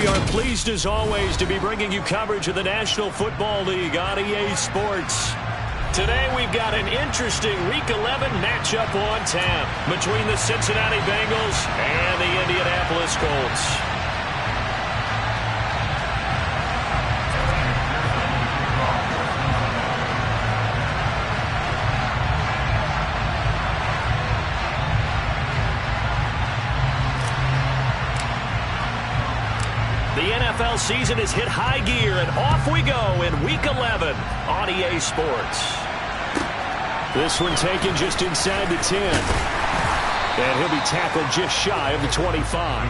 We are pleased as always to be bringing you coverage of the National Football League on EA Sports. Today we've got an interesting Week 11 matchup on tap between the Cincinnati Bengals and the Indianapolis Colts. The NFL season has hit high gear, and off we go in Week 11 on EA Sports. This one taken just inside the 10. And he'll be tackled just shy of the 25.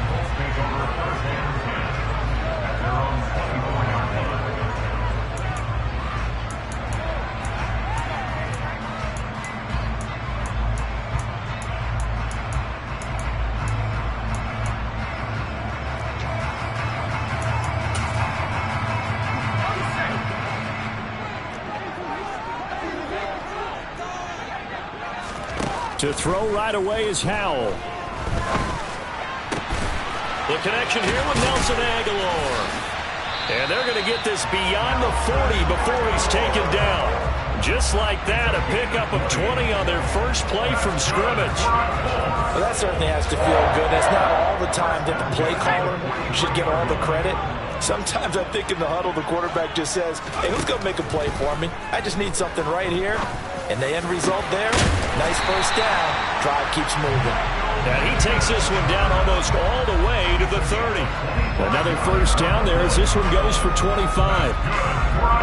To throw right away is Howell. The connection here with Nelson Aguilar. And they're going to get this beyond the 40 before he's taken down. Just like that, a pickup of 20 on their first play from scrimmage. Well, that certainly has to feel good. It's not all the time that the play caller should get all the credit. Sometimes I think in the huddle, the quarterback just says, hey, who's going to make a play for me? I just need something right here. And the end result there, nice first down. Drive keeps moving. And he takes this one down almost all the way to the 30. Another first down there as this one goes for 25.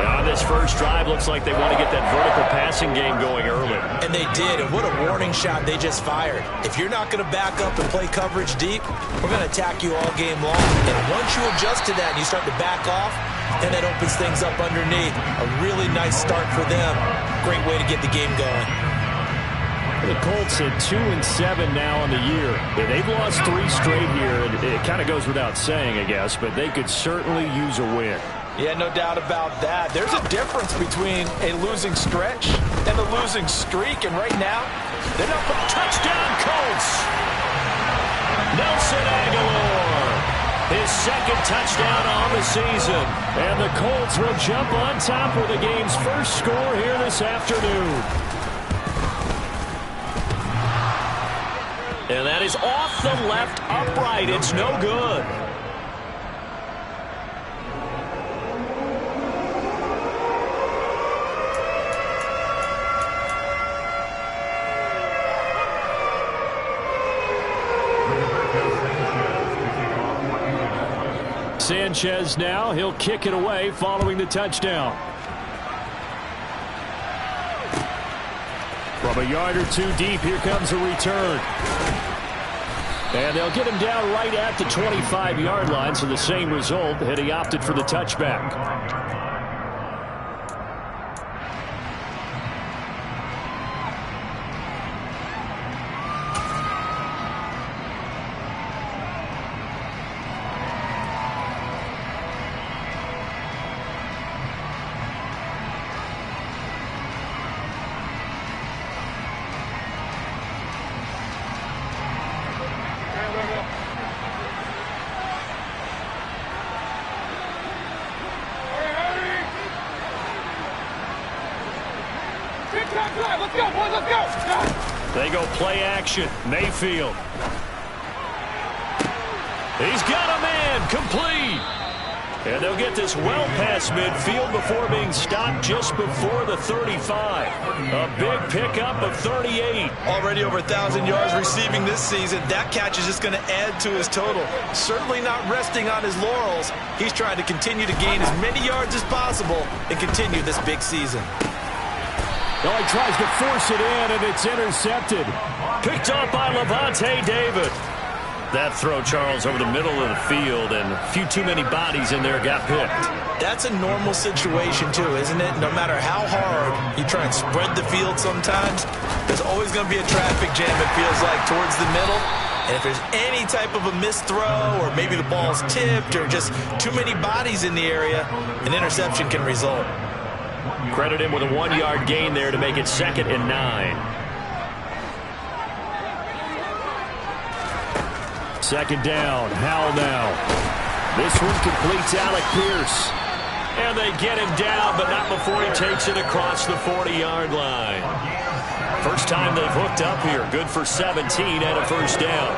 And on this first drive, looks like they want to get that vertical passing game going early. And they did, and what a warning shot they just fired. If you're not going to back up and play coverage deep, we're going to attack you all game long. And once you adjust to that and you start to back off, then that opens things up underneath. A really nice start for them. Great way to get the game going. The Colts at 2-7 now on the year. They've lost 3 straight here, and it kind of goes without saying, I guess, but they could certainly use a win. Yeah, no doubt about that. There's a difference between a losing stretch and a losing streak, and right now, they're not putting touchdown Colts. Nelson Aguilar, his second touchdown on the season, and the Colts will jump on top with the game's first score here this afternoon. And that is off the left upright. It's no good. Sanchez now. He'll kick it away following the touchdown. From a yard or two deep, here comes a return. And they'll get him down right at the 25-yard line, so the same result, had he opted for the touchback. They go play action. Mayfield. He's got a man. Complete. And they'll get this well past midfield before being stopped just before the 35. A big pickup of 38. Already over 1,000 yards receiving this season. That catch is just going to add to his total. Certainly not resting on his laurels. He's trying to continue to gain as many yards as possible and continue this big season. Well, he tries to force it in, and it's intercepted. Picked up by Levante David. That throw, Charles, over the middle of the field, and a few too many bodies in there got picked. That's a normal situation, too, isn't it? No matter how hard you try and spread the field sometimes, there's always going to be a traffic jam, it feels like, towards the middle. And if there's any type of a missed throw, or maybe the ball's tipped, or just too many bodies in the area, an interception can result. Credit him with a 1-yard gain there to make it 2nd and 9. 2nd down. Howell now. This one completes Alec Pierce. And they get him down, but not before he takes it across the 40-yard line. First time they've hooked up here. Good for 17 and a first down.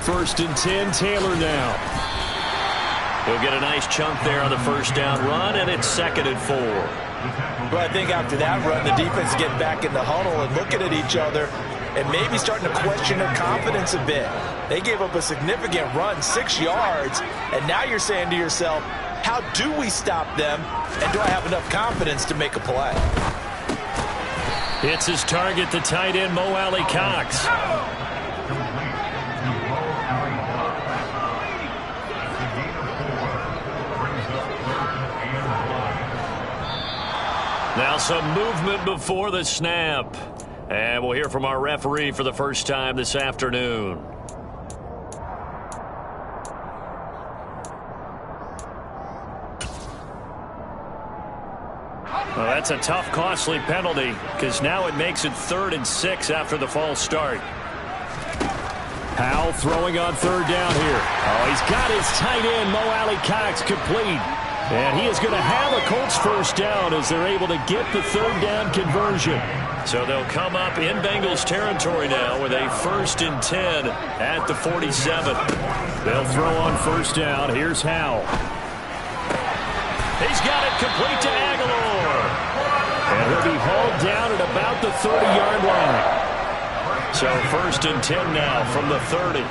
First and 10, Taylor now. He'll get a nice chunk there on the first down run, and it's 2nd and 4. Well, I think after that run, the defense is getting back in the huddle and looking at each other and maybe starting to question their confidence a bit. They gave up a significant run, 6 yards, and now you're saying to yourself, how do we stop them, and do I have enough confidence to make a play? It's his target, the tight end, Mo Alley Cox. Now some movement before the snap. And we'll hear from our referee for the first time this afternoon. Well, that's a tough, costly penalty because now it makes it 3rd and 6 after the false start. Powell throwing on 3rd down here. Oh, he's got his tight end, Mo Alley Cox, complete. And he is going to have a Colts first down as they're able to get the 3rd down conversion. So they'll come up in Bengals territory now with a 1st and 10 at the 47. They'll throw on 1st down. Here's Howell. He's got it complete to Aguilar. And he'll be hauled down at about the 30-yard line. So 1st and 10 now from the 30.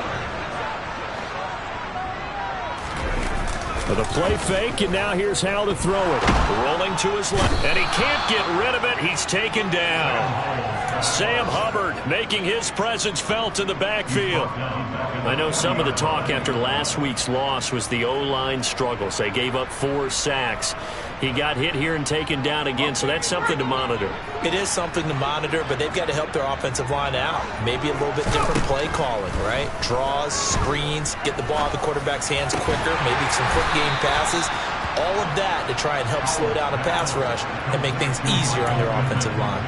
The play fake, and now here's Howell to throw it. Rolling to his left, and he can't get rid of it. He's taken down. Sam Hubbard making his presence felt in the backfield. I know some of the talk after last week's loss was the O-line struggles. They gave up 4 sacks. He got hit here and taken down again, so that's something to monitor. It is something to monitor, but they've got to help their offensive line out. Maybe a little bit different play calling, right? Draws, screens, get the ball out of the quarterback's hands quicker, maybe some quick game passes. All of that to try and help slow down a pass rush and make things easier on their offensive line.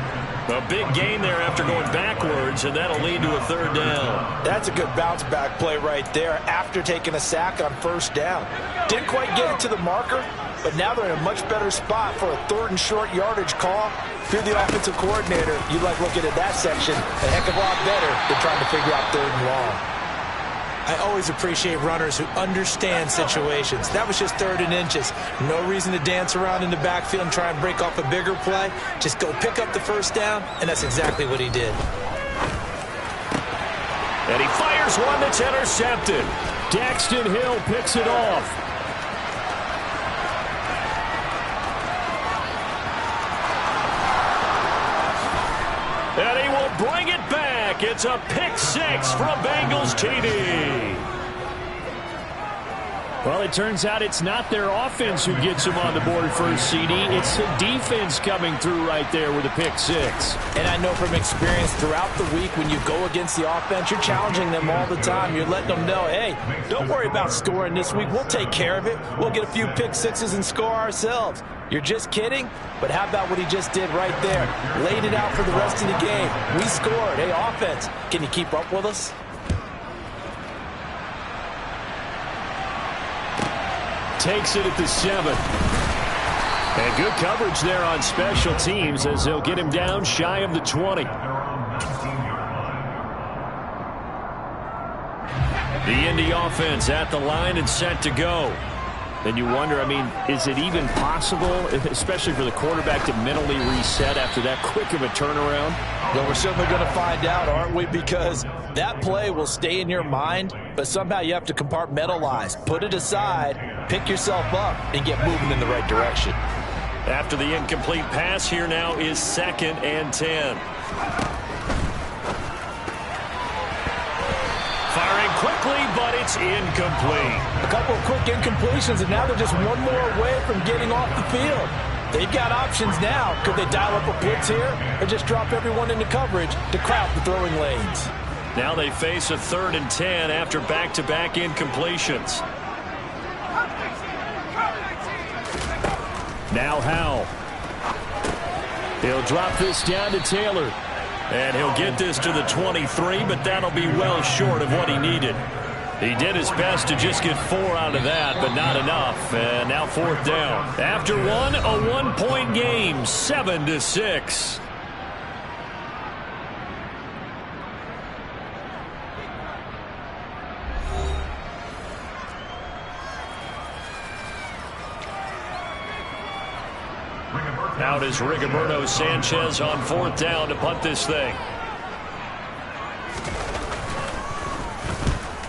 A big gain there after going backwards, and that'll lead to a 3rd down. That's a good bounce-back play right there after taking a sack on 1st down. Didn't quite get it to the marker, but now they're in a much better spot for a 3rd and short yardage call. If you're the offensive coordinator, you like looking at that section a heck of a lot better than trying to figure out 3rd and long. I always appreciate runners who understand situations. That was just 3rd and inches. No reason to dance around in the backfield and try and break off a bigger play. Just go pick up the 1st down, and that's exactly what he did. And he fires one that's intercepted. Daxton Hill picks it off. And he will bring it back. It's a pick 6 from Bengals TD. Well, it turns out it's not their offense who gets them on the board first, CD. It's the defense coming through right there with a pick 6. And I know from experience throughout the week when you go against the offense, you're challenging them all the time. You're letting them know, hey, don't worry about scoring this week. We'll take care of it. We'll get a few pick 6s and score ourselves. You're just kidding? But how about what he just did right there? Laid it out for the rest of the game. We scored. Hey, offense, can you keep up with us? Takes it at the 7. And good coverage there on special teams as they'll get him down shy of the 20. The Indy offense at the line and set to go. Then you wonder, I mean, is it even possible, especially for the quarterback, to mentally reset after that quick of a turnaround? Well, we're certainly going to find out, aren't we? Because that play will stay in your mind, but somehow you have to compartmentalize. Put it aside, pick yourself up, and get moving in the right direction. After the incomplete pass, here now is 2nd and 10. Firing quickly, but it's incomplete. A couple of quick incompletions, and now they're just one more away from getting off the field. They've got options now. Could they dial up a blitz here or just drop everyone into coverage to crowd the throwing lanes? Now they face a 3rd and 10 after back-to-back incompletions. Now Howell. He'll drop this down to Taylor. And he'll get this to the 23, but that'll be well short of what he needed. He did his best to just get 4 out of that, but not enough. And now 4th down. After one, a 1-point game, 7-6. Out is Rigoberto Sanchez on 4th down to punt this thing.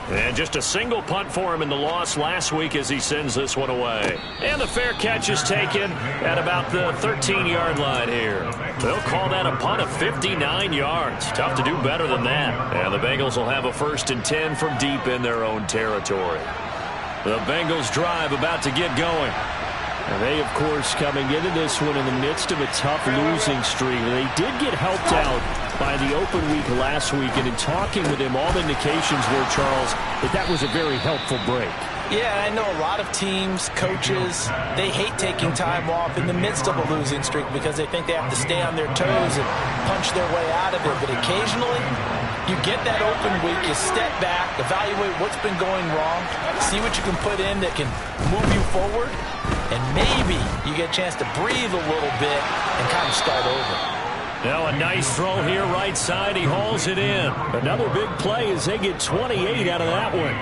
And just a single punt for him in the loss last week as he sends this one away. And the fair catch is taken at about the 13-yard line here. They'll call that a punt of 59 yards. Tough to do better than that. And the Bengals will have a 1st and 10 from deep in their own territory. The Bengals drive about to get going. And they, of course, coming into this one in the midst of a tough losing streak. They did get helped out by the open week last week, and in talking with him, all indications were, Charles, that was a very helpful break. Yeah, I know a lot of teams, coaches, they hate taking time off in the midst of a losing streak because they think they have to stay on their toes and punch their way out of it. But occasionally, you get that open week, you step back, evaluate what's been going wrong, see what you can put in that can move you forward, and maybe you get a chance to breathe a little bit and kind of start over. Now a nice throw here right side. He hauls it in. Another big play as they get 28 out of that one.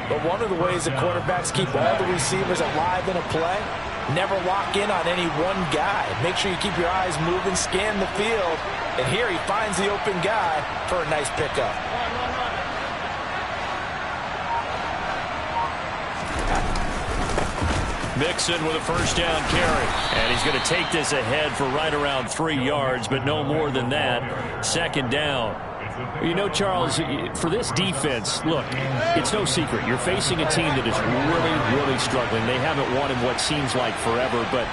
But one of the ways that quarterbacks keep all the receivers alive in a play, never lock in on any one guy. Make sure you keep your eyes moving, scan the field. And here he finds the open guy for a nice pickup. Mixon with a 1st down carry. And he's going to take this ahead for right around 3 yards, but no more than that. 2nd down. You know, Charles, for this defense, look, it's no secret. You're facing a team that is really, really struggling. They haven't won in what seems like forever, but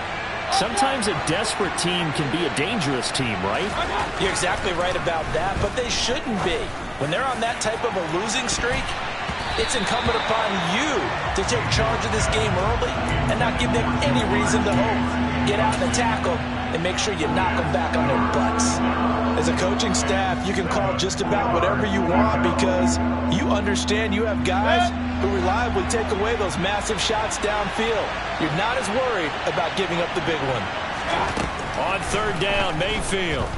sometimes a desperate team can be a dangerous team, right? You're exactly right about that, but they shouldn't be. When they're on that type of a losing streak, it's incumbent upon you to take charge of this game early and not give them any reason to hope. Get out in the tackle and make sure you knock them back on their butts. As a coaching staff, you can call just about whatever you want because you understand you have guys who reliably take away those massive shots downfield. You're not as worried about giving up the big one. On 3rd down, Mayfield.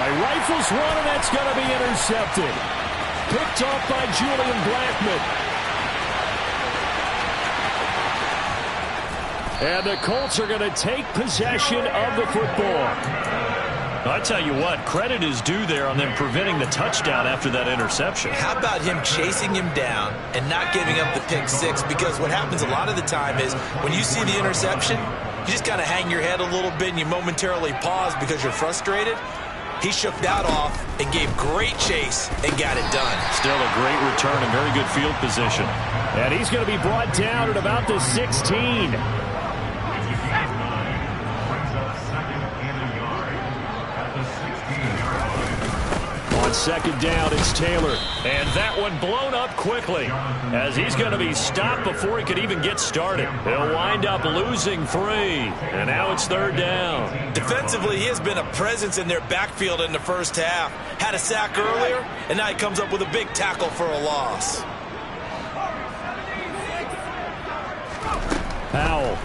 He rifles one, and that's going to be intercepted. Picked off by Julian Blackmon. And the Colts are going to take possession of the football. I tell you what, credit is due there on them preventing the touchdown after that interception. How about him chasing him down and not giving up the pick 6? Because what happens a lot of the time is when you see the interception, you just kind of hang your head a little bit and you momentarily pause because you're frustrated. He shook that off and gave great chase and got it done. Still a great return and very good field position. And he's going to be brought down at about the 16. On 2nd down, it's Taylor. And that one blown up quickly as he's going to be stopped before he could even get started. He'll wind up losing 3. And now it's 3rd down. Defensively, he has been a presence in their backfield in the first half. Had a sack earlier, and now he comes up with a big tackle for a loss. Powell.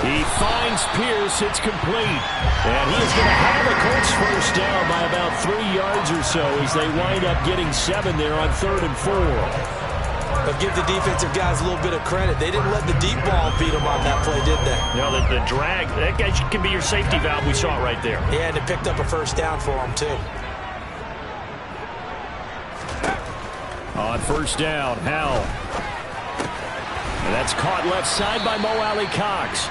He finds Pierce. It's complete. And he is going to have the Colts 1st down by about 3 yards or so as they wind up getting 7 there on 3rd and 4. But give the defensive guys a little bit of credit. They didn't let the deep ball beat them on that play, did they? No, the drag, that guy can be your safety valve. We saw it right there. Yeah, and it picked up a 1st down for them, too. On 1st down, Howell. And that's caught left side by Mo Alley-Cox.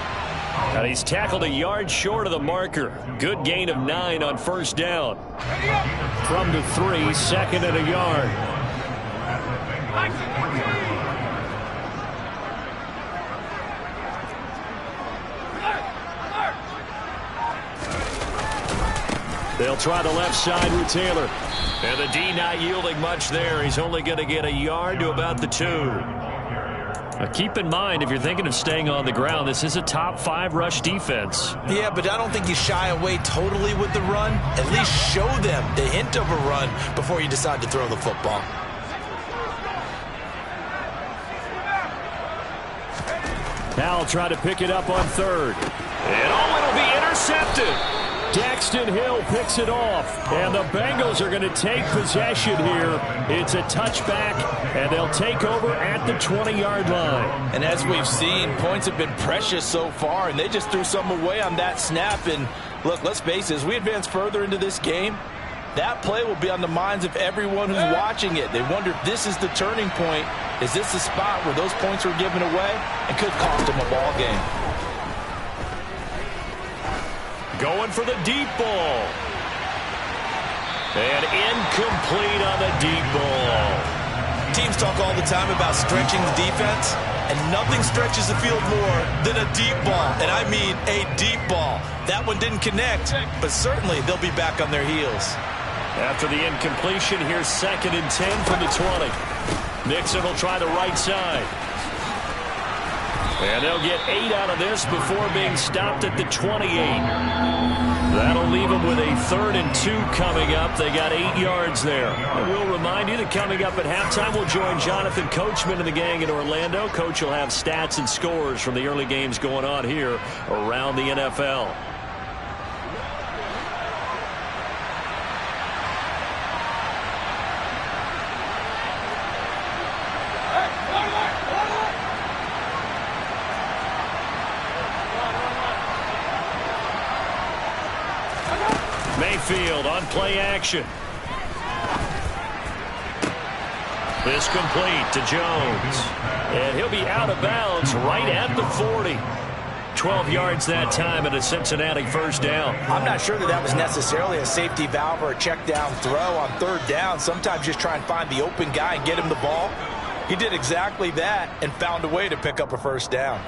And he's tackled a yard short of the marker. Good gain of 9 on 1st down. From the 3, 2nd and a yard. They'll try the left side with Taylor. And the D not yielding much there. He's only going to get a yard to about the 2. Keep in mind, if you're thinking of staying on the ground, this is a top 5 rush defense. Yeah, but I don't think you shy away totally with the run. At least show them the hint of a run before you decide to throw the football. Now try to pick it up on 3rd. And it'll be intercepted. Daxton Hill picks it off, and the Bengals are going to take possession here. It's a touchback, and they'll take over at the 20-yard line. And as we've seen, points have been precious so far, and they just threw some away on that snap. And look, let's face it, as we advance further into this game, that play will be on the minds of everyone who's watching it. They wonder if this is the turning point. Is this the spot where those points were given away and could cost them a ball game? Going for the deep ball. And incomplete on the deep ball. Teams talk all the time about stretching the defense, and nothing stretches the field more than a deep ball. And I mean a deep ball. That one didn't connect, but certainly they'll be back on their heels. After the incompletion, here's 2nd and 10 from the 20. Mixon will try the right side. And they'll get 8 out of this before being stopped at the 28. That'll leave them with a 3rd and 2 coming up. They got 8 yards there. And we'll remind you that coming up at halftime, we'll join Jonathan Coachman and the gang in Orlando. Coach will have stats and scores from the early games going on here around the NFL. Mayfield on play action. This complete to Jones. And he'll be out of bounds right at the 40. 12 yards that time and a Cincinnati 1st down. I'm not sure that was necessarily a safety valve or a check down throw on 3rd down. Sometimes just try and find the open guy and get him the ball. He did exactly that and found a way to pick up a 1st down.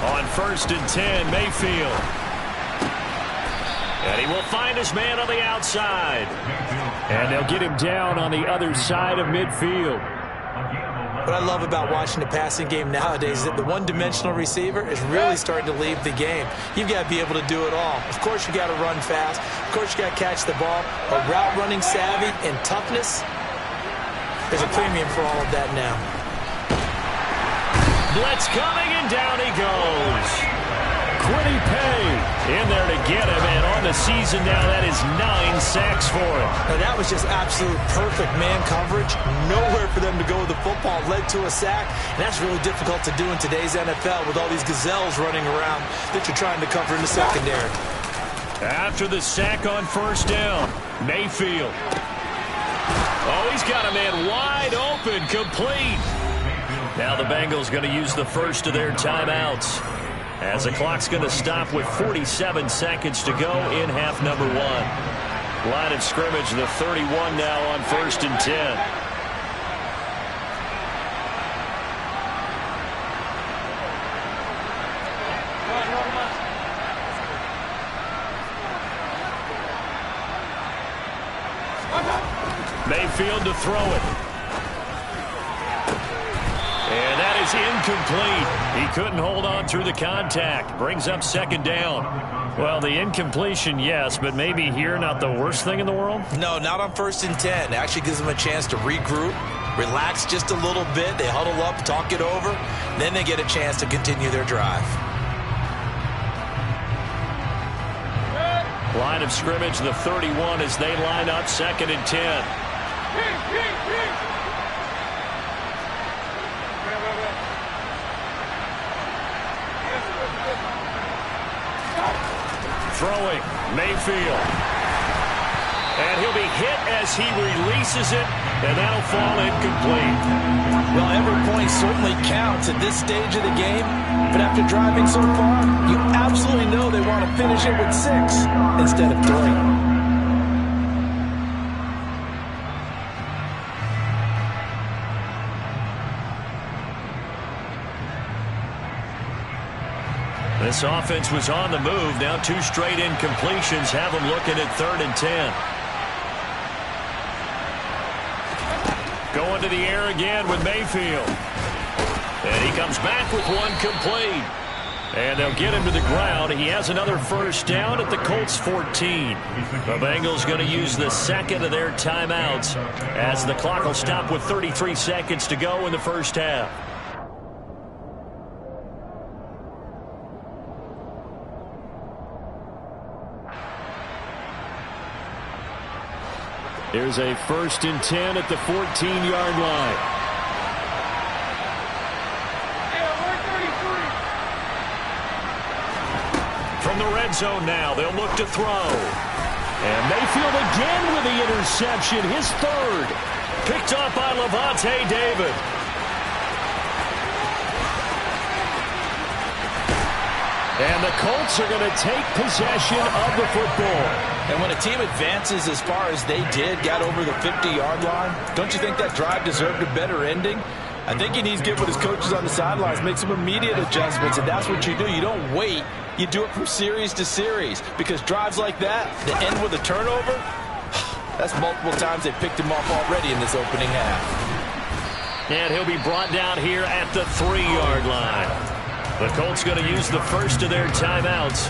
On 1st and 10, Mayfield. And he will find his man on the outside. And they'll get him down on the other side of midfield. What I love about watching the passing game nowadays is that the one-dimensional receiver is really starting to leave the game. You've got to be able to do it all. Of course, you got to run fast. Of course, you got to catch the ball. But route running savvy and toughness, there's a premium for all of that now. Blitz coming, and down he goes. Quiddy Pay in there to get him, and on the season now, that is 9 sacks for him. Now, that was just absolute perfect man coverage. Nowhere for them to go with the football. Led to a sack, and that's really difficult to do in today's NFL with all these gazelles running around that you're trying to cover in the secondary. After the sack on 1st down, Mayfield. Oh, he's got a man wide open, complete. Now the Bengals going to use the first of their timeouts, as the clock's going to stop with 47 seconds to go in half number 1. Line of scrimmage, the 31 now on 1st and 10. Mayfield to throw it. And that is incomplete. He couldn't hold on through the contact. Brings up 2nd down. Well, the incompletion, yes, but maybe here not the worst thing in the world? No, not on 1st and 10. It actually gives them a chance to regroup, relax just a little bit. They huddle up, talk it over. Then they get a chance to continue their drive. Line of scrimmage, the 31 as they line up 2nd and 10. Throwing, Mayfield. And he'll be hit as he releases it, and that'll fall incomplete. Well, every point certainly counts at this stage of the game, but after driving so far, you absolutely know they want to finish it with 6 instead of 3. This offense was on the move. Now 2 straight incompletions have them looking at 3rd and 10. Going to the air again with Mayfield. And he comes back with 1 complete. And they'll get him to the ground. He has another first down at the Colts 14. The Bengals going to use the second of their timeouts as the clock will stop with 33 seconds to go in the first half. Here's a 1st and 10 at the 14-yard line. From the red zone now, they'll look to throw. And Mayfield again with the interception, his 3rd. Picked up by Levante David. And the Colts are going to take possession of the football. And when a team advances as far as they did, got over the 50-yard line, don't you think that drive deserved a better ending? I think he needs to get with his coaches on the sidelines, make some immediate adjustments, and that's what you do. You don't wait. You do it from series to series, because drives like that end with a turnover, that's multiple times they picked him off already in this opening half. And he'll be brought down here at the 3-yard line. The Colts going to use the first of their timeouts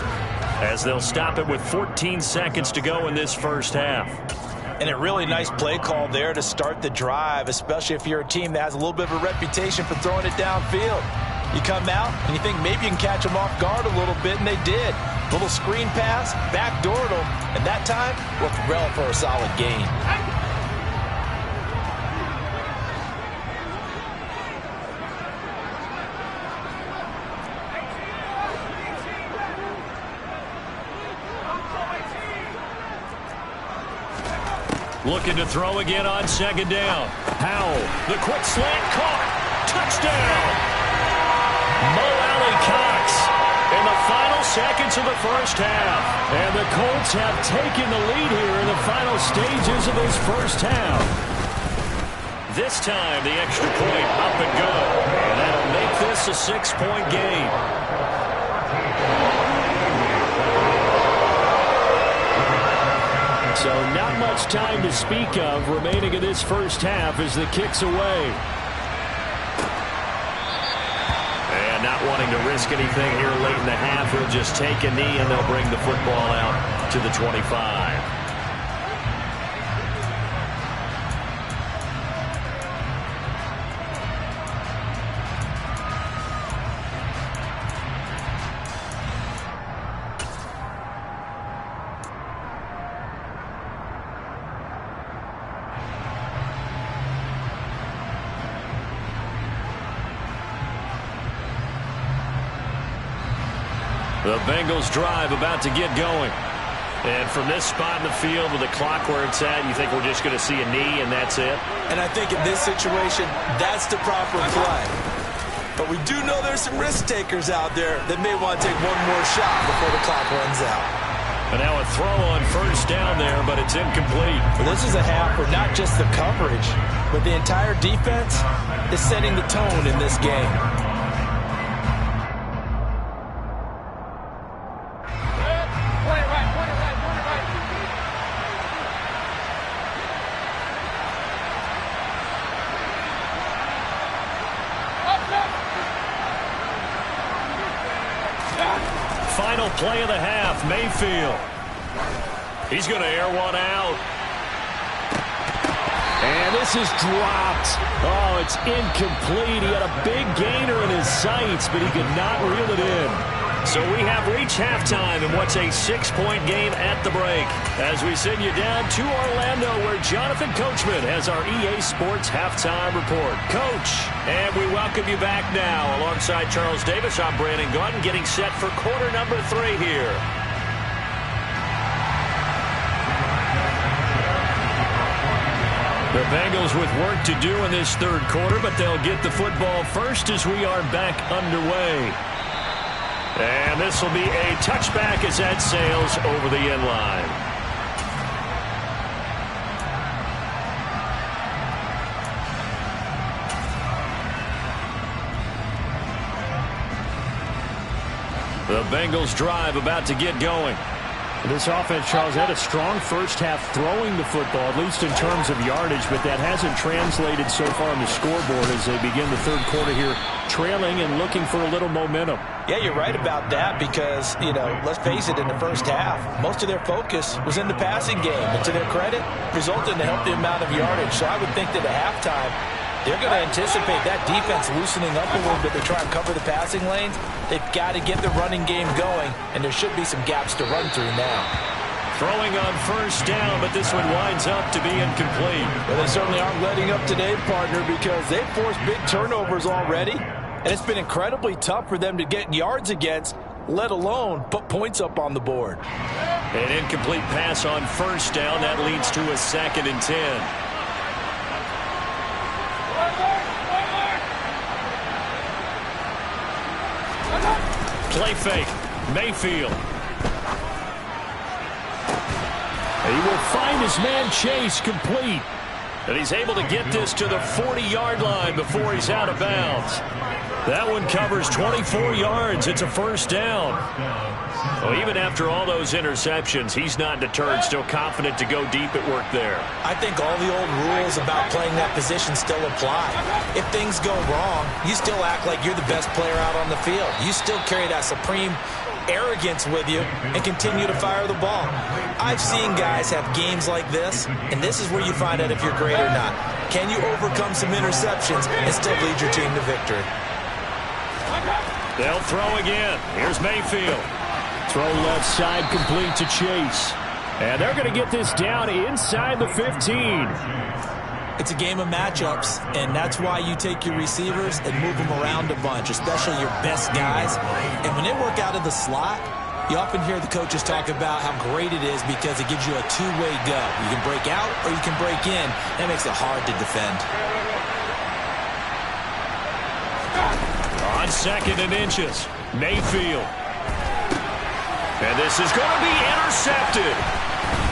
as they'll stop it with 14 seconds to go in this first half. And a really nice play call there to start the drive, especially if you're a team that has a little bit of a reputation for throwing it downfield. You come out and you think maybe you can catch them off guard a little bit, and they did. Little screen pass, backdoored them, and that time looked well for a solid gain. Looking to throw again on 2nd down. Howell, the quick slant caught. Touchdown! Mo Alley-Cox in the final seconds of the first half. And the Colts have taken the lead here in the final stages of this first half. This time, the extra point up and good. And that'll make this a 6-point game. So not much time to speak of remaining in this first half as the kick's away. And not wanting to risk anything here late in the half, he'll just take a knee and they'll bring the football out to the 25. The Bengals drive about to get going. And from this spot in the field with the clock where it's at, you think we're just going to see a knee and that's it? And I think in this situation, that's the proper play. But we do know there's some risk takers out there that may want to take one more shot before the clock runs out. And now a throw on 1st down there, but it's incomplete. Well, this is a half where not just the coverage, but the entire defense is setting the tone in this game. Final play of the half, Mayfield. He's going to air one out. And this is dropped. Oh, it's incomplete. He had a big gainer in his sights, but he could not reel it in. So we have reached halftime in what's a 6-point game at the break. As we send you down to Orlando, where Jonathan Coachman has our EA Sports Halftime Report. Coach, and we welcome you back now. Alongside Charles Davis, I'm Brandon Gaudin, getting set for quarter number 3 here. The Bengals with work to do in this 3rd quarter, but they'll get the football first as we are back underway. And this will be a touchback as that sails over the end line. The Bengals drive about to get going. This offense, Charles, had a strong first half throwing the football, at least in terms of yardage, but that hasn't translated so far on the scoreboard as they begin the third quarter here, trailing and looking for a little momentum. Yeah, you're right about that because, let's face it, in the first half, most of their focus was in the passing game. And to their credit, resulted in a healthy amount of yardage. So I would think that at halftime, they're going to anticipate that defense loosening up a little bit to try and cover the passing lanes. They've got to get the running game going, and there should be some gaps to run through now. Throwing on first down, but this one winds up to be incomplete. Well, they certainly aren't letting up today, partner, because they've forced big turnovers already, and it's been incredibly tough for them to get yards against, let alone put points up on the board. An incomplete pass on first down. That leads to a 2nd and 10. Play fake. Mayfield. He will find his man Chase complete. And he's able to get this to the 40-yard line before he's out of bounds. That one covers 24 yards. It's a first down. Well, even after all those interceptions, he's not deterred, still confident to go deep at work there. I think all the old rules about playing that position still apply. If things go wrong, you still act like you're the best player out on the field. You still carry that supreme arrogance with you and continue to fire the ball. I've seen guys have games like this, and this is where you find out if you're great or not. Can you overcome some interceptions and still lead your team to victory? They'll throw again. Here's Mayfield. Throw left side complete to Chase. And they're going to get this down inside the 15. It's a game of matchups, and that's why you take your receivers and move them around a bunch, especially your best guys. And when they work out of the slot, you often hear the coaches talk about how great it is because it gives you a two-way go. You can break out or you can break in. That makes it hard to defend. On 2nd and inches, Mayfield. And this is going to be intercepted.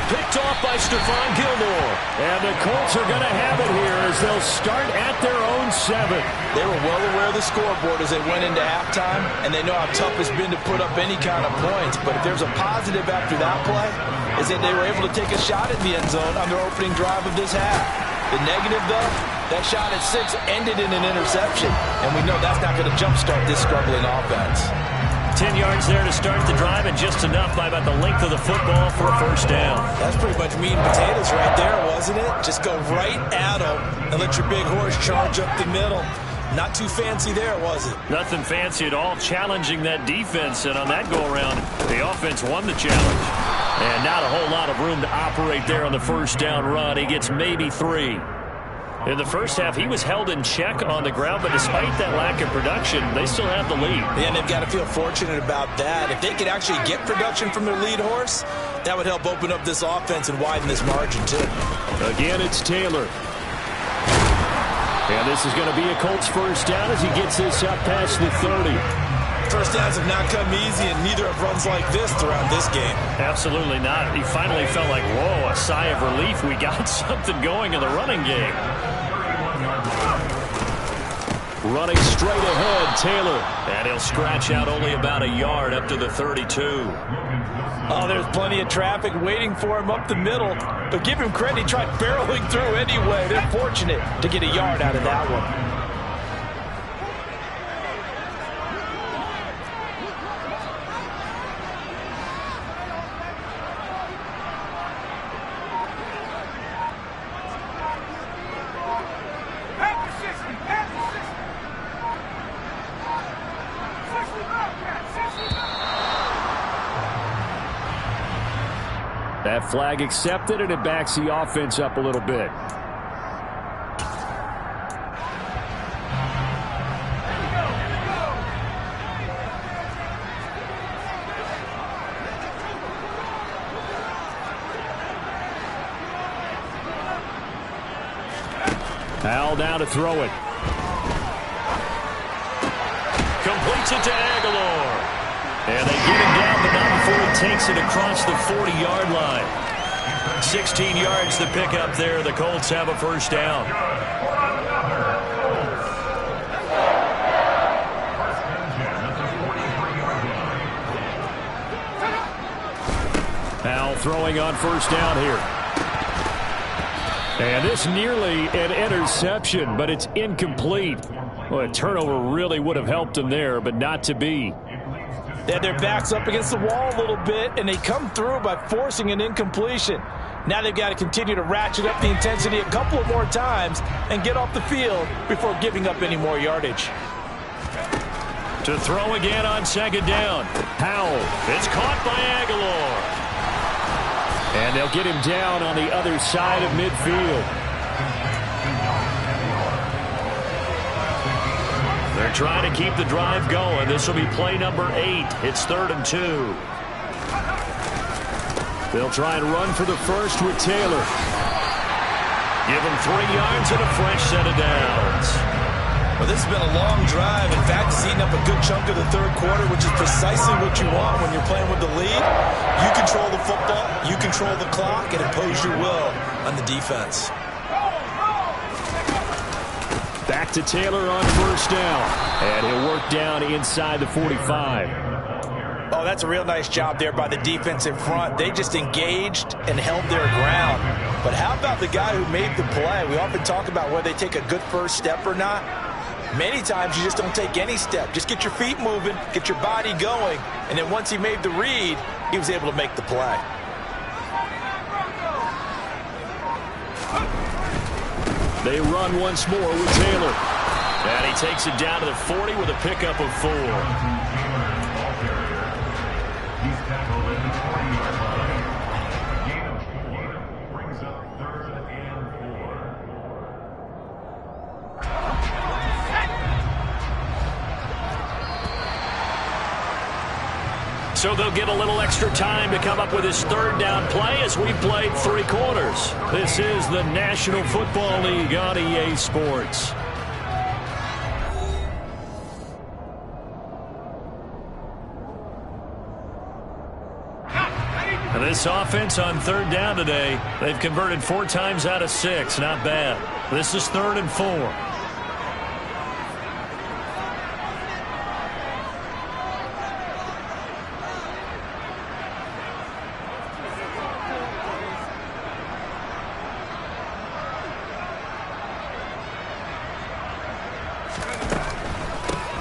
Picked off by Stephon Gilmore. And the Colts are going to have it here as they'll start at their own 7. They were well aware of the scoreboard as they went into halftime, and they know how tough it's been to put up any kind of points. But if there's a positive after that play, is that they were able to take a shot at the end zone on their opening drive of this half. The negative, though, that shot at 6 ended in an interception, and we know that's not going to jumpstart this struggling offense. 10 yards there to start the drive, and just enough by about the length of the football for a first down. That's pretty much meat and potatoes right there, wasn't it? Just go right at them and let your big horse charge up the middle. Not too fancy there, was it? Nothing fancy at all, challenging that defense, and on that go-around, the offense won the challenge. And not a whole lot of room to operate there on the first down run. He gets maybe 3. In the first half, he was held in check on the ground, but despite that lack of production, they still have the lead. And they've got to feel fortunate about that. If they could actually get production from their lead horse, that would help open up this offense and widen this margin, too. Again, it's Taylor. And this is going to be a Colts first down as he gets this up past the 30. First downs have not come easy, and neither have runs like this throughout this game. Absolutely not. He finally felt like, whoa, a sigh of relief. We got something going in the running game. Running straight ahead, Taylor. And he'll scratch out only about a yard up to the 32. Oh, there's plenty of traffic waiting for him up the middle. But give him credit, he tried barreling through anyway. They're fortunate to get a yard out of that one. That flag accepted, and it backs the offense up a little bit. Al now to throw it. Completes it to Aguilar. And they get him down, but not before he takes it across the 40-yard line. 16 yards to pick up there. The Colts have a first down. Now throwing on first down here. And this nearly an interception, but it's incomplete. Well, a turnover really would have helped him there, but not to be. Yeah, their back's up against the wall a little bit, and they come through by forcing an incompletion. Now they've got to continue to ratchet up the intensity a couple of more times and get off the field before giving up any more yardage. To throw again on second down. Howell. It's caught by Aguilar. And they'll get him down on the other side of midfield. They're trying to keep the drive going. This will be play number 8. It's 3rd and 2. They'll try and run for the first with Taylor. Give him 3 yards and a fresh set of downs. Well, this has been a long drive. In fact, it's eaten up a good chunk of the third quarter, which is precisely what you want when you're playing with the lead. You control the football, you control the clock, and impose your will on the defense. Back to Taylor on first down. And he'll work down inside the 45. Oh, that's a real nice job there by the defense in front. They just engaged and held their ground. But how about the guy who made the play? We often talk about whether they take a good first step or not. Many times you just don't take any step. Just get your feet moving, get your body going, and then once he made the read, he was able to make the play. They run once more with Taylor. And he takes it down to the 40 with a pickup of 4. So they'll get a little extra time to come up with his 3rd down play as we played 3 quarters. This is the National Football League on EA Sports. And this offense on 3rd down today, they've converted 4 times out of 6. Not bad. This is 3rd and 4.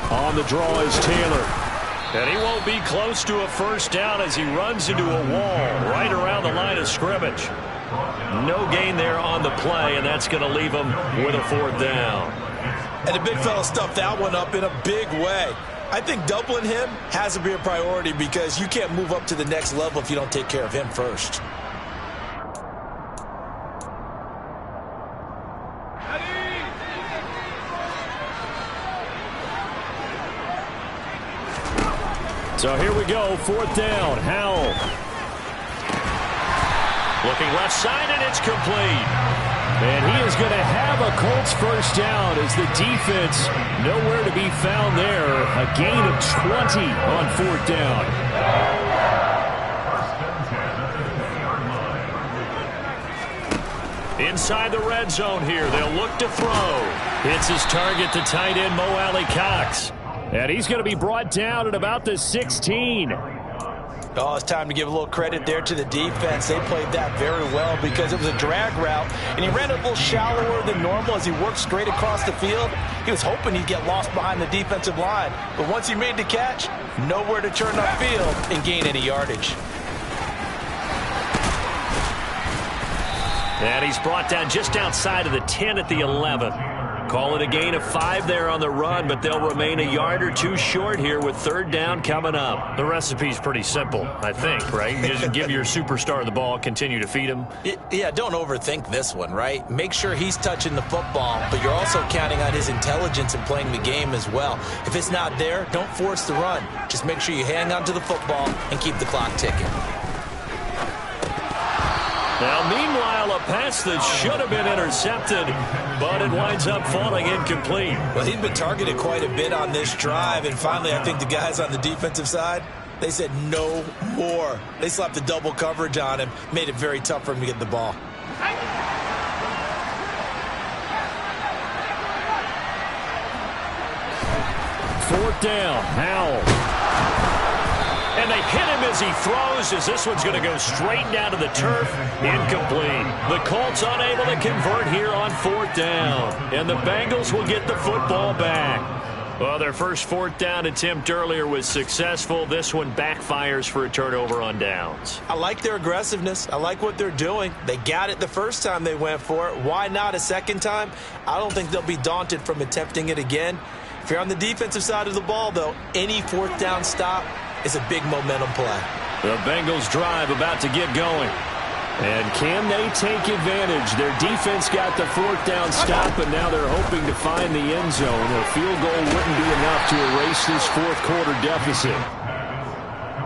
On the draw is Taylor. And he won't be close to a first down as he runs into a wall right around the line of scrimmage. No gain there on the play, and that's going to leave him with a 4th down. And the big fella stuffed that one up in a big way. I think doubling him has to be a priority because you can't move up to the next level if you don't take care of him first. So here we go, 4th down, Howell. Looking left side, and it's complete. And he is going to have a Colts first down as the defense nowhere to be found there. A gain of 20 on 4th down. Inside the red zone here, they'll look to throw. Hits his target, the tight end, Mo Alley-Cox. And he's going to be brought down at about the 16. Oh, it's time to give a little credit there to the defense. They played that very well because it was a drag route, and he ran a little shallower than normal as he worked straight across the field. He was hoping he'd get lost behind the defensive line, but once he made the catch, nowhere to turn upfield and gain any yardage. And he's brought down just outside of the 10 at the 11. Call it a gain of 5 there on the run, but they'll remain a yard or 2 short here with 3rd down coming up. The recipe's pretty simple, I think, right? You just give your superstar the ball, continue to feed him. Yeah, don't overthink this one, right? Make sure he's touching the football, but you're also counting on his intelligence in playing the game as well. If it's not there, don't force the run. Just make sure you hang on to the football and keep the clock ticking. Now, meanwhile, a pass that should have been intercepted, but it winds up falling incomplete. Well, he'd been targeted quite a bit on this drive, and finally I think the guys on the defensive side, they said no more. They slapped the double coverage on him, made it very tough for him to get the ball. 4th down, Howell. And they hit him as he throws, as this one's going to go straight down to the turf. Incomplete. The Colts unable to convert here on 4th down. And the Bengals will get the football back. Well, their first 4th down attempt earlier was successful. This one backfires for a turnover on downs. I like their aggressiveness. I like what they're doing. They got it the first time they went for it. Why not a second time? I don't think they'll be daunted from attempting it again. If you're on the defensive side of the ball, though, any 4th down stop is a big momentum play. The Bengals drive about to get going. And can they take advantage? Their defense got the 4th down stop, and now they're hoping to find the end zone. A field goal wouldn't be enough to erase this 4th quarter deficit.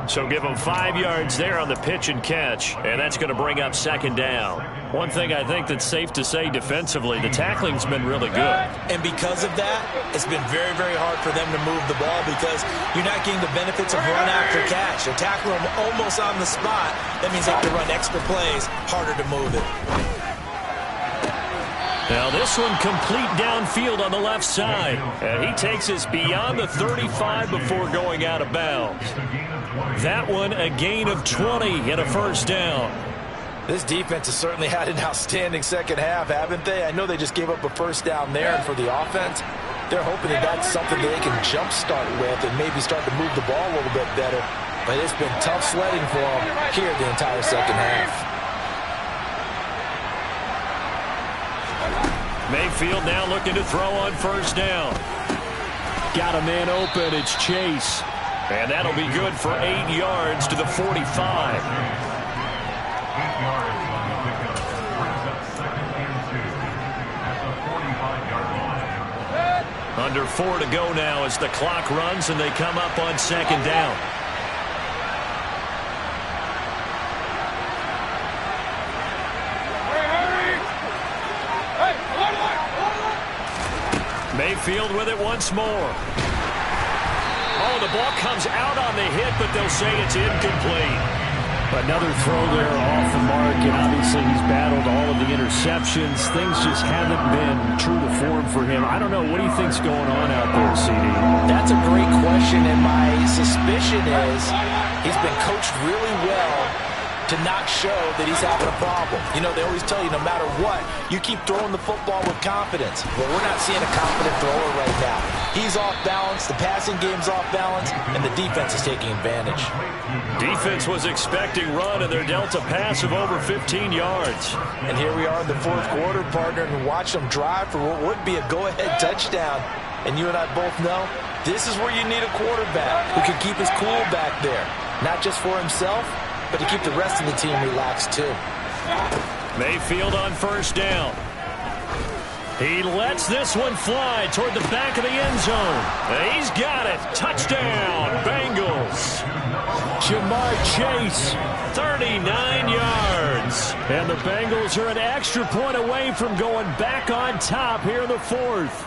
So give them 5 yards there on the pitch and catch, and that's going to bring up 2nd down. One thing I think that's safe to say defensively, the tackling's been really good. And because of that, it's been very, very hard for them to move the ball because you're not getting the benefits of run after catch. They're tackling them almost on the spot. That means they have to run extra plays, harder to move it. Now this one complete downfield on the left side. And he takes us beyond the 35 before going out of bounds. That one a gain of 20 and a 1st down. This defense has certainly had an outstanding second half, haven't they? I know they just gave up a 1st down there, and for the offense, they're hoping that that's something that they can jumpstart with and maybe start to move the ball a little bit better. But it's been tough sledding for them here the entire second half. Mayfield now looking to throw on 1st down. Got a man open. It's Chase. And that'll be good for 8 yards to the 45. Under 4 to go now as the clock runs and they come up on 2nd down. Mayfield with it once more. Oh, the ball comes out on the hit, but they'll say it's incomplete. Another throw there off the mark, and obviously he's battled all of the interceptions. Things just haven't been true to form for him. I don't know. What do you think's going on out there, CD? That's a great question, and my suspicion is he's been coached really well to not show that he's having a problem. You know, they always tell you no matter what, you keep throwing the football with confidence. Well, we're not seeing a confident thrower right now. He's off balance, the passing game's off balance, and the defense is taking advantage. Defense was expecting run, and they're dealt a pass of over 15 yards. And here we are in the 4th quarter, partner, and watch them drive for what would be a go-ahead touchdown. And you and I both know this is where you need a quarterback who can keep his cool back there, not just for himself, but to keep the rest of the team relaxed too. Mayfield on 1st down. He lets this one fly toward the back of the end zone. He's got it. Touchdown, Bengals. Jamar Chase. 39 yards. And the Bengals are an extra point away from going back on top here in the 4th.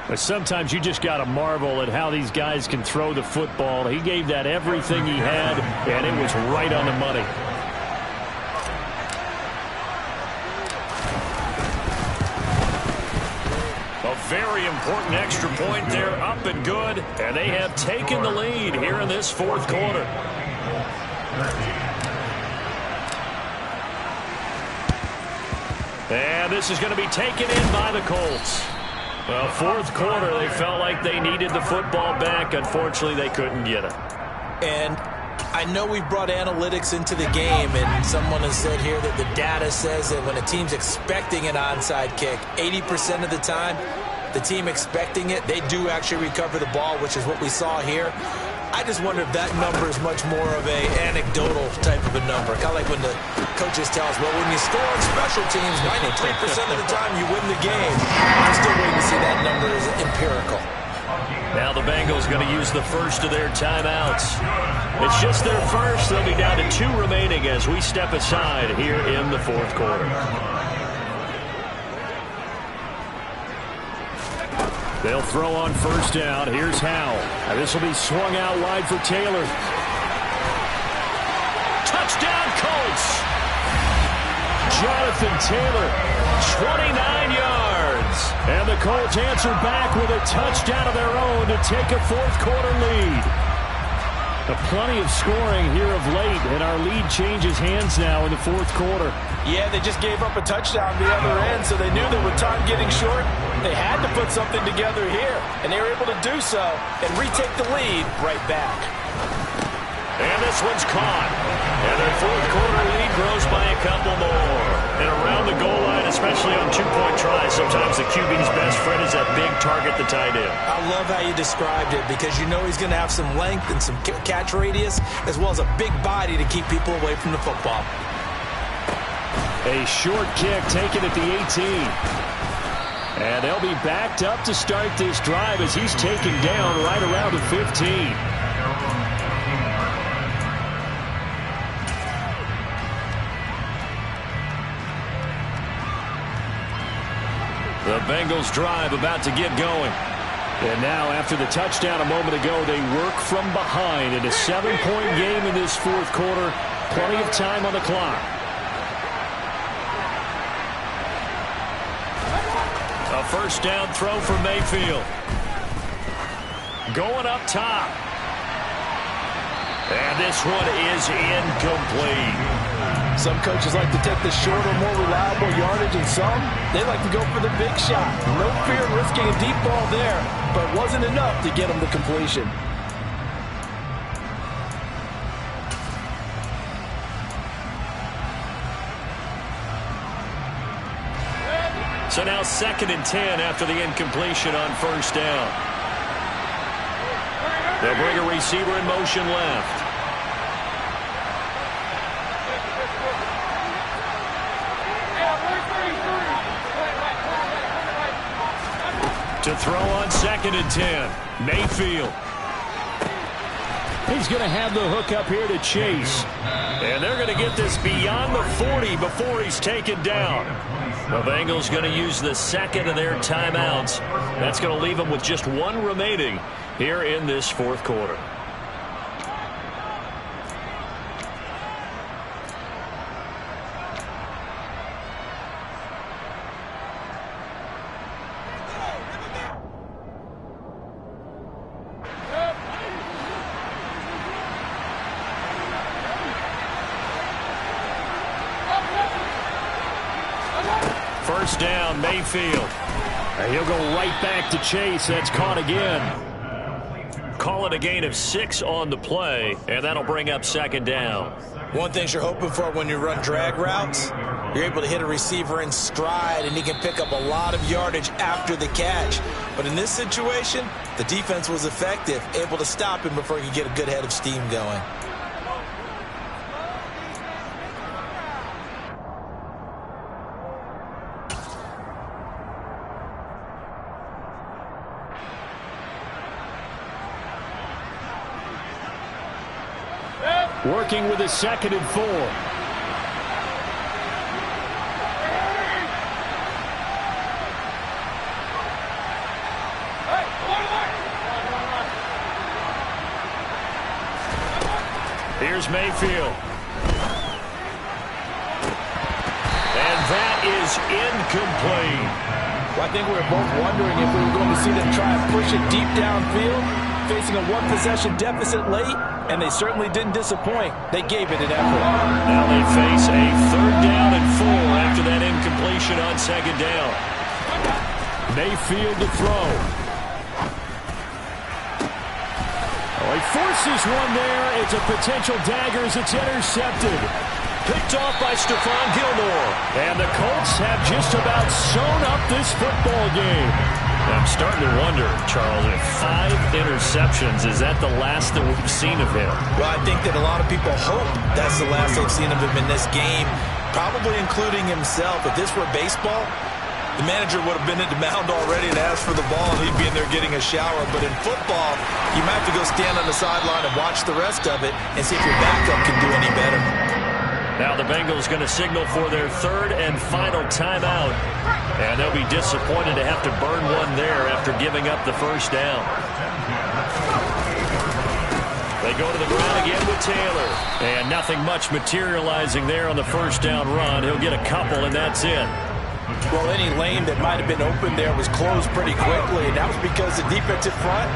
But sometimes you just got to marvel at how these guys can throw the football. He gave that everything he had, and it was right on the money. A very important extra point there, up and good, and they have taken the lead here in this 4th quarter. And this is going to be taken in by the Colts. Well, 4th quarter, they felt like they needed the football back. Unfortunately, they couldn't get it. And I know we brought analytics into the game, and someone has said here that the data says that when a team's expecting an onside kick, 80% of the time, the team expecting it, they do actually recover the ball, which is what we saw here. I just wonder if that number is much more of a anecdotal type of a number. Kind of like when the coaches tell us, well, when you score on special teams, 93% of the time you win the game. I'm still waiting to see that number is empirical. Now the Bengals going to use the first of their timeouts. It's just their first. They'll be down to 2 remaining as we step aside here in the 4th quarter. They'll throw on 1st down. Here's Howell. And this will be swung out wide for Taylor. Touchdown, Colts! Jonathan Taylor, 29 yards. And the Colts answer back with a touchdown of their own to take a 4th quarter lead. Plenty of scoring here of late, and our lead changes hands now in the fourth quarter. Yeah, they just gave up a touchdown the other end, so they knew that with time getting short, they had to put something together here, and they were able to do so and retake the lead right back. And this one's caught. And their fourth quarter lead grows by a couple more. And around the goal line, especially on two-point tries, sometimes the QB's best friend is that big target, the tight end. I love how you described it because you know he's going to have some length and some catch radius as well as a big body to keep people away from the football. A short kick taken at the 18. And they'll be backed up to start this drive as he's taken down right around the 15. The Bengals drive about to get going. And now, after the touchdown a moment ago, they work from behind in a 7-point game in this fourth quarter. Plenty of time on the clock. A first down throw for Mayfield. Going up top. And this one is incomplete. Some coaches like to take the shorter, more reliable yardage, and some, they like to go for the big shot. No fear of risking a deep ball there, but it wasn't enough to get them to completion. So now 2nd and 10 after the incompletion on first down. They'll bring a receiver in motion left. To throw on 2nd and 10. Mayfield. He's going to have the hook up here to Chase. And they're going to get this beyond the 40 before he's taken down. The Bengals going to use the second of their timeouts. That's going to leave them with just one remaining here in this fourth quarter. First down, Mayfield. And he'll go right back to Chase. That's caught again. Call it a gain of 6 on the play, and that'll bring up 2nd down. One thing you're hoping for when you run drag routes, you're able to hit a receiver in stride, and he can pick up a lot of yardage after the catch. But in this situation, the defense was effective, able to stop him before he could get a good head of steam going. Working with a 2nd and 4. Here's Mayfield. And that is incomplete. Well, I think we were both wondering if we were going to see them try and push it deep downfield, facing a one-possession deficit late, and they certainly didn't disappoint. They gave it an effort. Now they face a 3rd down and 4 after that incompletion on 2nd down. Mayfield to throw. Oh, he forces one there. It's a potential dagger as it's intercepted. Picked off by Stephon Gilmore. And the Colts have just about sewn up this football game. I'm starting to wonder, Charles, if 5 interceptions, is that the last that we've seen of him? Well, I think that a lot of people hope that's the last they've seen of him in this game, probably including himself. If this were baseball, the manager would have been at the mound already and asked for the ball, and he'd be in there getting a shower. But in football, you might have to go stand on the sideline and watch the rest of it and see if your backup can do any better. Now the Bengals going to signal for their 3rd and final timeout. And they'll be disappointed to have to burn one there after giving up the first down. They go to the ground again with Taylor. And nothing much materializing there on the first down run. He'll get a couple, and that's it. Well, any lane that might have been open there was closed pretty quickly, and that was because the defensive front,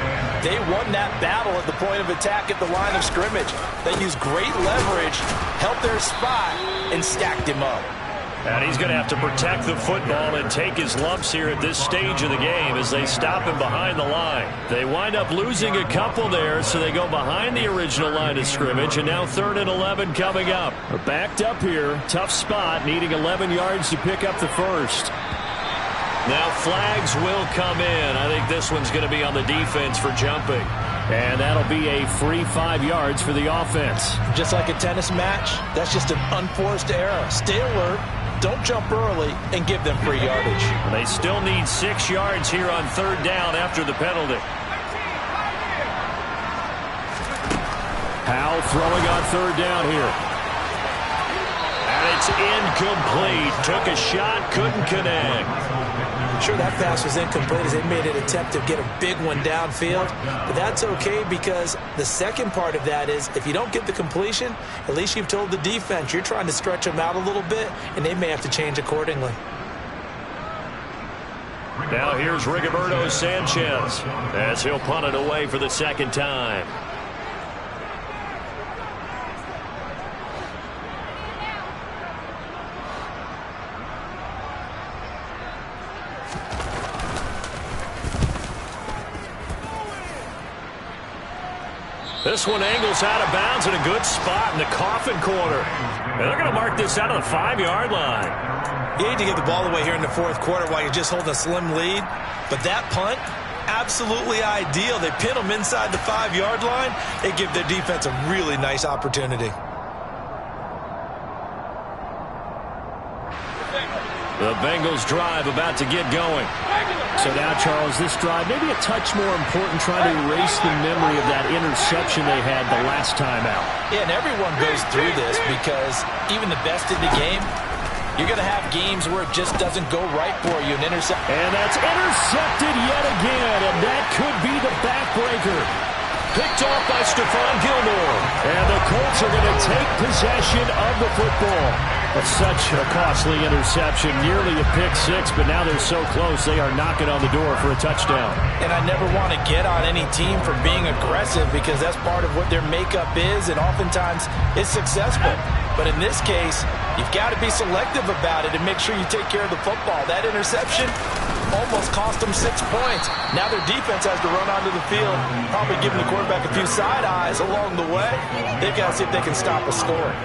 They won that battle at the point of attack at the line of scrimmage. They used great leverage, held their spot, and stacked him up. And he's going to have to protect the football and take his lumps here at this stage of the game as they stop him behind the line. They wind up losing a couple there, so they go behind the original line of scrimmage, and now 3rd and 11 coming up. They're backed up here. Tough spot, needing 11 yards to pick up the first. Now flags will come in. I think this one's going to be on the defense for jumping. And that'll be a free 5 yards for the offense. Just like a tennis match, that's just an unforced error. Stay alert. Don't jump early and give them free yardage. They still need 6 yards here on 3rd down after the penalty. Powell throwing on 3rd down here. And it's incomplete. Took a shot, couldn't connect. Sure, that pass was incomplete as they made an attempt to get a big one downfield. But that's okay because the second part of that is if you don't get the completion, at least you've told the defense you're trying to stretch them out a little bit, and they may have to change accordingly. Now here's Rigoberto Sanchez as he'll punt it away for the 2nd time. This one angles out of bounds in a good spot in the coffin corner. And they're going to mark this out of the 5-yard line. You hate to give the ball away here in the 4th quarter while you're just holding a slim lead. But that punt, absolutely ideal. They pin them inside the 5-yard line. They give their defense a really nice opportunity. The Bengals drive about to get going. So now, Charles, this drive maybe a touch more important, trying to erase the memory of that interception they had the last time out. Yeah, and everyone goes through this because even the best in the game, you're going to have games where it just doesn't go right for you. And that's intercepted yet again, and that could be the backbreaker. Picked off by Stephon Gilmore. And the Colts are going to take possession of the football. That's such a costly interception, nearly a pick-6, but now they're so close they are knocking on the door for a touchdown. And I never want to get on any team for being aggressive because that's part of what their makeup is, and oftentimes it's successful. But in this case, you've got to be selective about it and make sure you take care of the football. That interception almost cost them 6 points. Now their defense has to run onto the field, probably giving the quarterback a few side eyes along the way. They've got to see if they can stop a score.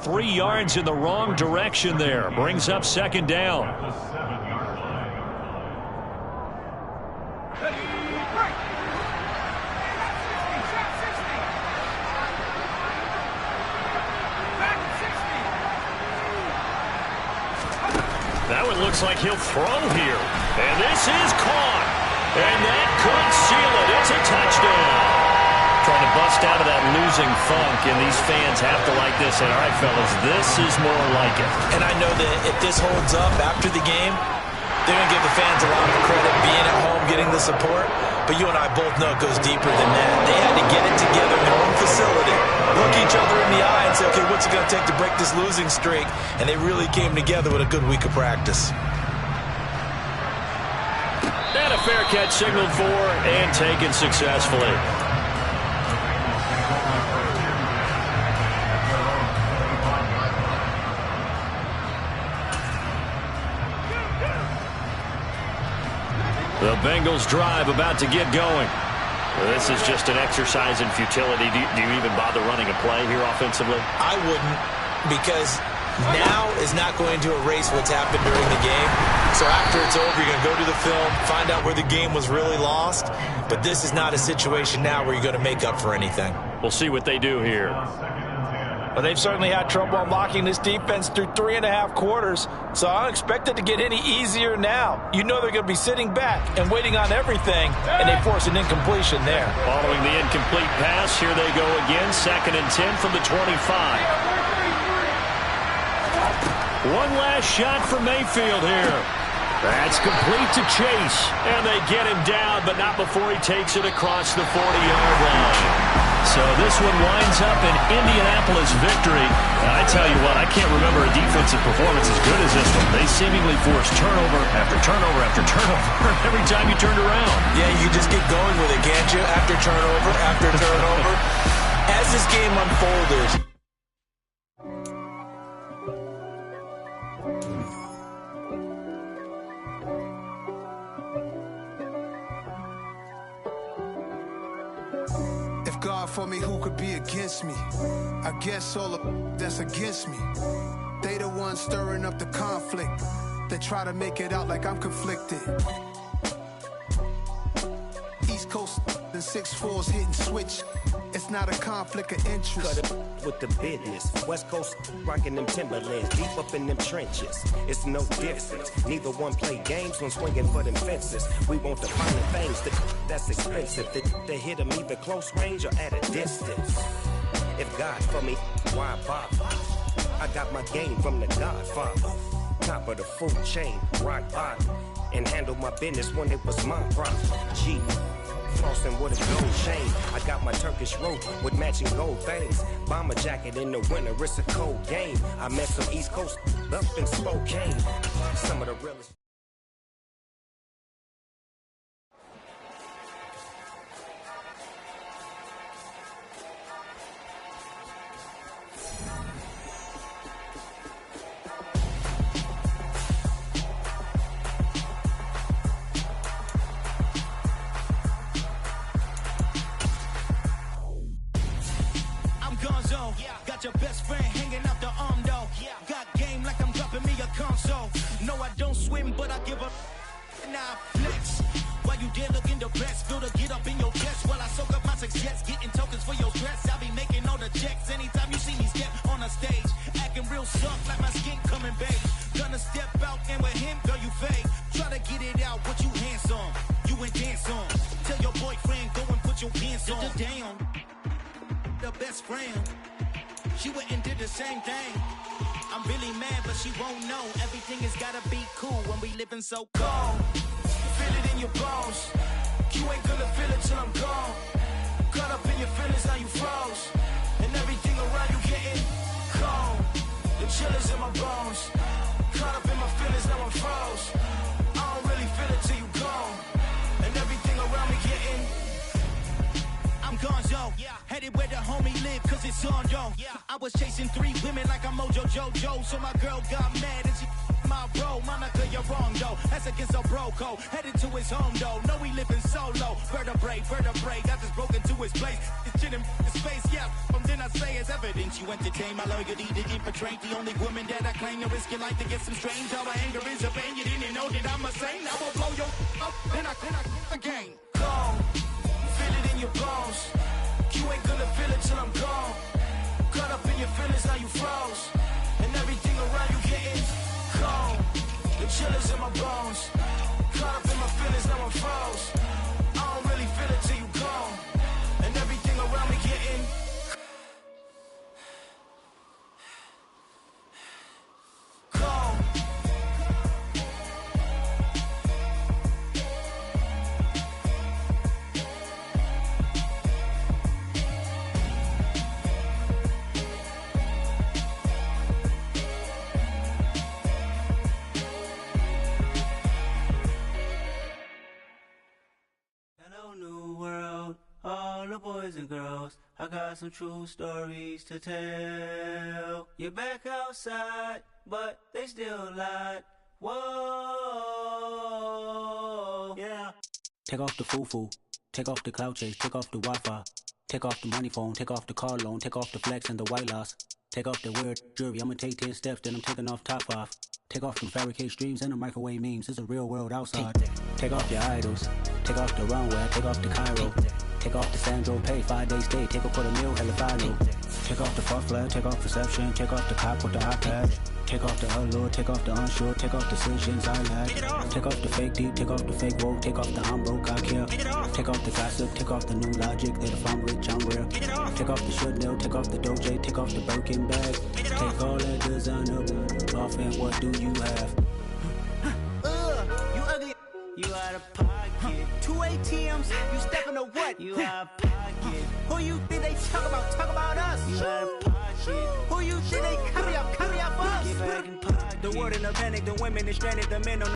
Three yards in the wrong direction there. Brings up 2nd down. That one looks like he'll throw here. And this is caught. And that could seal it. It's a touchdown. Trying to bust out of that losing funk, and these fans have to like this. And all right, fellas, this is more like it. And I know that if this holds up after the game, they're going to give the fans a lot of credit being at home, getting the support. But you and I both know it goes deeper than that. They had to get it together in their own facility, look each other in the eye and say, okay, what's it going to take to break this losing streak? And they really came together with a good week of practice. And a fair catch signaled for and taken successfully. The Bengals drive about to get going. This is just an exercise in futility. Do you even bother running a play here offensively? I wouldn't, because now is not going to erase what's happened during the game. So after it's over, you're going to go to the film, find out where the game was really lost. But this is not a situation now where you're going to make up for anything. We'll see what they do here. Well, they've certainly had trouble unlocking this defense through 3.5 quarters, so I don't expect it to get any easier now. You know they're going to be sitting back and waiting on everything, and they force an incompletion there. Following the incomplete pass, here they go again, 2nd and 10 from the 25. One last shot for Mayfield here. That's complete to Chase, and they get him down, but not before he takes it across the 40-yard line. So this one winds up an Indianapolis victory. And I tell you what, I can't remember a defensive performance as good as this one. They seemingly forced turnover after turnover after turnover every time you turned around. Yeah, you just get going with it, can't you? After turnover, after turnover. As this game unfolded, God for me, who could be against me? I guess all of that's against me. They the ones stirring up the conflict. They try to make it out like I'm conflicted. East Coast and 6'4s hitting switch. It's not a conflict of interest. Cut it with the business. West Coast rocking them Timberlands, deep up in them trenches. It's no difference. Neither one play games when swinging for them fences. We want the finer things that's expensive. They hit them either close range or at a distance. If God for me, why bother? I got my game from the Godfather. Top of the food chain, rock bottom. And handle my business when it was my problem. G. Flossing with a gold chain. I got my Turkish rope with matching gold things. Bomber jacket in the winter, it's a cold game. I met some East Coast up in Spokane. Some of the realest. Got your best friend hanging out the arm though. Got game like I'm dropping me a console. No, I don't swim, but I give up. Now flex. While you there looking the best, feel to get up in your chest. While I soak up my success, getting tokens for your stress. I'll be making all the checks anytime you see me step on a stage. Acting real soft like my skin coming beige. Gonna step out and with him, girl, you fade. Try to get it out, what you handsome. You and dance on. Tell your boyfriend, go and put your pants on. Down. The best friend. She went and did the same thing. I'm really mad, but she won't know. Everything has gotta be cool when we living so cold. Feel it in your bones. You ain't gonna feel it till I'm gone. Caught up in your feelings, now you froze. And everything around you getting cold. The chill is in my bones. Caught up in my feelings, now I'm froze. I don't really feel it till you gone. And everything around me getting I'm gonzo, headed where the homie live, cause it's on, yo. I was chasing 3 women like I'm Mojo Jojo, so my girl got mad and she my bro. Monica, you're wrong, though. That's against a bro code. Headed to his home, though. No, we living solo. Vertebrae, got this broken to his place. This shit in his space, yeah. From then I say it's evidence you entertain my loyalty to infiltrate. The only woman that I claim to risk your life to get some strange. All my anger is a pain. You didn't know that I'm a saint. I will blow your up, then I again. Gone. Feel it in your bones. You ain't gonna feel it till I'm gone. Caught up in your feelings, now you froze. And everything around you getting cold. The chill is in my bones. Caught up in my feelings, now I'm froze. I don't really feel it till you gone. And everything around me getting cold. New world, all the boys and girls, I got some true stories to tell. You're back outside, but they still lied. Whoa, yeah. Take off the foo-foo, take off the cloud chase, take off the Wi-Fi, take off the money phone, take off the car loan, take off the flex and the white loss. Take off the weird jewelry, I'ma take 10 steps, then I'm taking off top off. Take off them fabricate streams and the microwave memes, it's a real world outside. Take off your idols, take off the runway, take off the Cairo. Take off the Sandro pay, 5-day stay, take a quarter meal, hella follow. Take off the fuck flag, take off perception, take off the cop with the iPad. Take off the allure, take off the unsure, take off decisions I lack. Take off the fake deep, take off the fake woke, take off the I'm broke, I care. Take off the gossip, take off the new logic that if I'm rich, I'm real. Take off the Chanel, take off the Doja, take off the Birkin bag. Take all that designer off and what do you have? You ugly. You out of pocket. 2 ATMs, you stepping to what? You out of pocket. Who you think they talk about? Talk about us. You out of pocket. Who you think they carry up for us? Get back in pocket. The word in a panic, the women is stranded, the men on